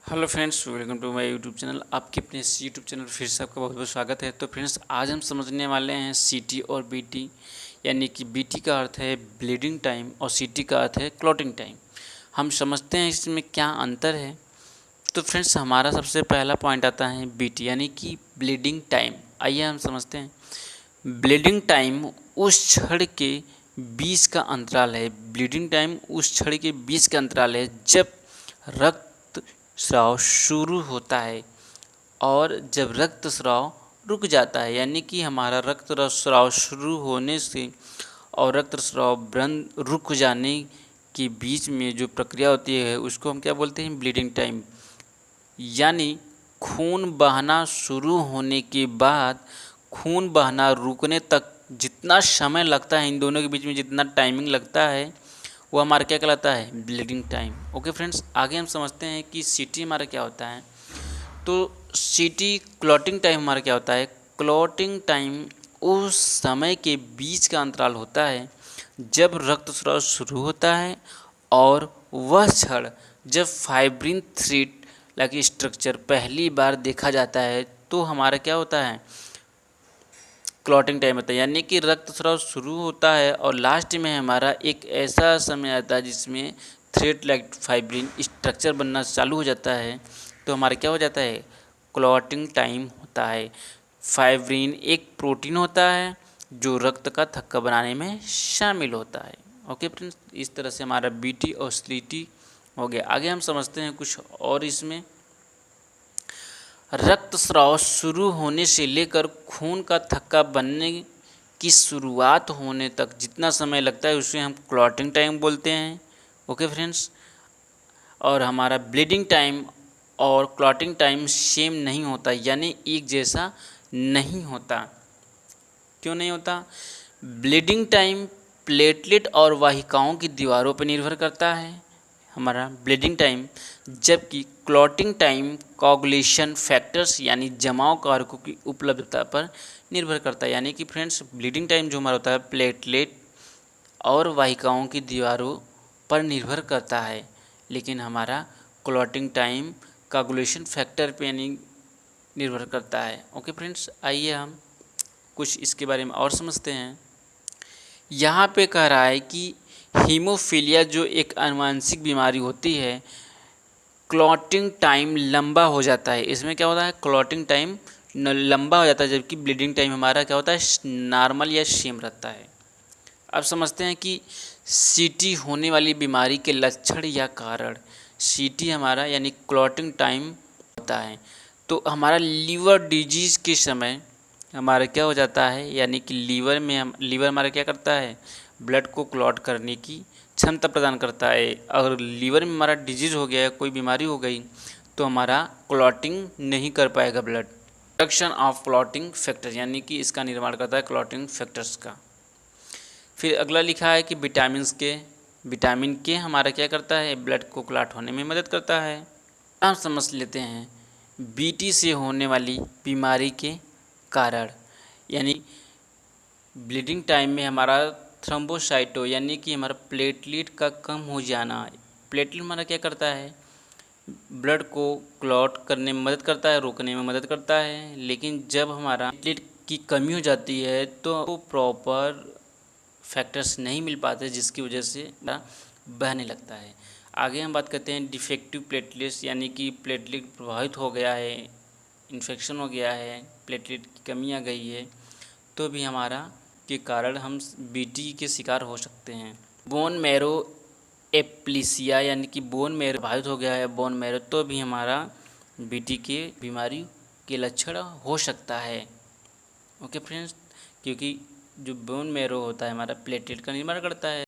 Hello friends, welcome to my YouTube channel. आपके अपने YouTube channel फिर से आपका बहुत बहुत स्वागत है। तो फ्रेंड्स, आज हम समझने वाले हैं सीटी और बीटी, यानी कि बीटी का अर्थ है ब्लीडिंग टाइम और सीटी का अर्थ है क्लॉटिंग टाइम। हम समझते हैं इसमें क्या अंतर है। तो फ्रेंड्स, हमारा सबसे पहला पॉइंट आता है बीटी यानी कि ब्लीडिंग टाइम। आइए हम समझते हैं। ब्लीडिंग टाइम उस क्षण के बीच का अंतराल है। ब्लीडिंग टाइम उस क्षण के बीच का अंतराल है जब रक्त स्राव शुरू होता है और जब रक्त स्राव रुक जाता है, यानी कि हमारा रक्त स्राव शुरू होने से और रक्त स्राव बंद रुक जाने के बीच में जो प्रक्रिया होती है उसको हम क्या बोलते हैं, ब्लीडिंग टाइम। यानी खून बहना शुरू होने के बाद खून बहना रुकने तक जितना समय लगता है, इन दोनों के बीच में जितना टाइमिंग लगता है वो हमारा क्या कहलाता है, ब्लीडिंग टाइम। ओके फ्रेंड्स, आगे हम समझते हैं कि सीटी हमारा क्या होता है। तो सीटी क्लॉटिंग टाइम हमारा क्या होता है। क्लॉटिंग टाइम उस समय के बीच का अंतराल होता है जब रक्तस्राव शुरू होता है और वह क्षण जब फाइब्रिन थ्रेड लाइक स्ट्रक्चर पहली बार देखा जाता है, तो हमारा क्या होता है, क्लॉटिंग टाइम होता है। यानी कि रक्तस्राव शुरू होता है और लास्ट में हमारा एक ऐसा समय आता है जिसमें थ्रेड लाइक फाइब्रिन स्ट्रक्चर बनना चालू हो जाता है, तो हमारा क्या हो जाता है, क्लॉटिंग टाइम होता है। फाइब्रिन एक प्रोटीन होता है जो रक्त का थक्का बनाने में शामिल होता है। ओके फ्रेंड्स, इस तरह से हमारा बीटी और स्लीटी हो गया। आगे हम समझते हैं कुछ और। इसमें रक्तस्राव शुरू होने से लेकर खून का थक्का बनने की शुरुआत होने तक जितना समय लगता है उसे हम क्लॉटिंग टाइम बोलते हैं। ओके फ्रेंड्स, और हमारा ब्लीडिंग टाइम और क्लॉटिंग टाइम सेम नहीं होता, यानी एक जैसा नहीं होता। क्यों नहीं होता? ब्लीडिंग टाइम प्लेटलेट और वाहिकाओं की दीवारों पर निर्भर करता है हमारा ब्लीडिंग टाइम, जबकि क्लॉटिंग टाइम कोगुलेशन फैक्टर्स यानी जमाव कारकों की उपलब्धता पर निर्भर करता है। यानी कि फ्रेंड्स, ब्लीडिंग टाइम जो हमारा होता है प्लेटलेट और वाहिकाओं की दीवारों पर निर्भर करता है, लेकिन हमारा क्लॉटिंग टाइम कोगुलेशन फैक्टर पे यानी निर्भर करता है। ओके फ्रेंड्स, आइए हम कुछ इसके बारे में और समझते हैं। यहाँ पे कह रहा है कि हीमोफीलिया जो एक आनुवंशिक बीमारी होती है, क्लॉटिंग टाइम लंबा हो जाता है। इसमें क्या होता है, क्लॉटिंग टाइम लंबा हो जाता है, जबकि ब्लीडिंग टाइम हमारा क्या होता है, नॉर्मल या सेम रहता है। अब समझते हैं कि सीटी होने वाली बीमारी के लक्षण या कारण। सीटी हमारा यानी क्लॉटिंग टाइम होता है, तो हमारा लीवर डिजीज़ के समय हमारा क्या हो जाता है, यानी कि लीवर हमारा क्या करता है, ब्लड को क्लॉट करने की क्षमता प्रदान करता है। अगर लीवर में हमारा डिजीज़ हो गया, कोई बीमारी हो गई, तो हमारा क्लॉटिंग नहीं कर पाएगा blood. Production of clotting factor, यानी कि इसका निर्माण करता है क्लॉटिंग फैक्टर्स का। फिर अगला लिखा है कि विटामिन के हमारा क्या करता है, ब्लड को क्लॉट होने में मदद करता है। हम समझ लेते हैं बीटी से होने वाली बीमारी के कारण। यानी ब्लीडिंग टाइम में हमारा थ्रोम्बोसाइटो यानी कि हमारा प्लेटलेट का कम हो जाना। प्लेटलेट हमारा क्या करता है, ब्लड को क्लॉट करने में मदद करता है, रोकने में मदद करता है। लेकिन जब हमारा प्लेटलेट की कमी हो जाती है तो प्रॉपर फैक्टर्स नहीं मिल पाते, जिसकी वजह से बहने लगता है। आगे हम बात करते हैं डिफेक्टिव प्लेटलेट्स, यानी कि प्लेटलेट प्रभावित हो गया है, इन्फेक्शन हो गया है, प्लेटलेट की कमी आ गई है, तो भी हमारा के कारण हम बीटी के शिकार हो सकते हैं। बोन मैरो एप्लीसिया, यानी कि बोन मैरो प्रभावित हो गया है, बोन मैरो, तो भी हमारा बीटी के बीमारी के लक्षण हो सकता है। ओके फ्रेंड्स, क्योंकि जो बोन मैरो होता है हमारा प्लेटलेट का निर्माण करता है।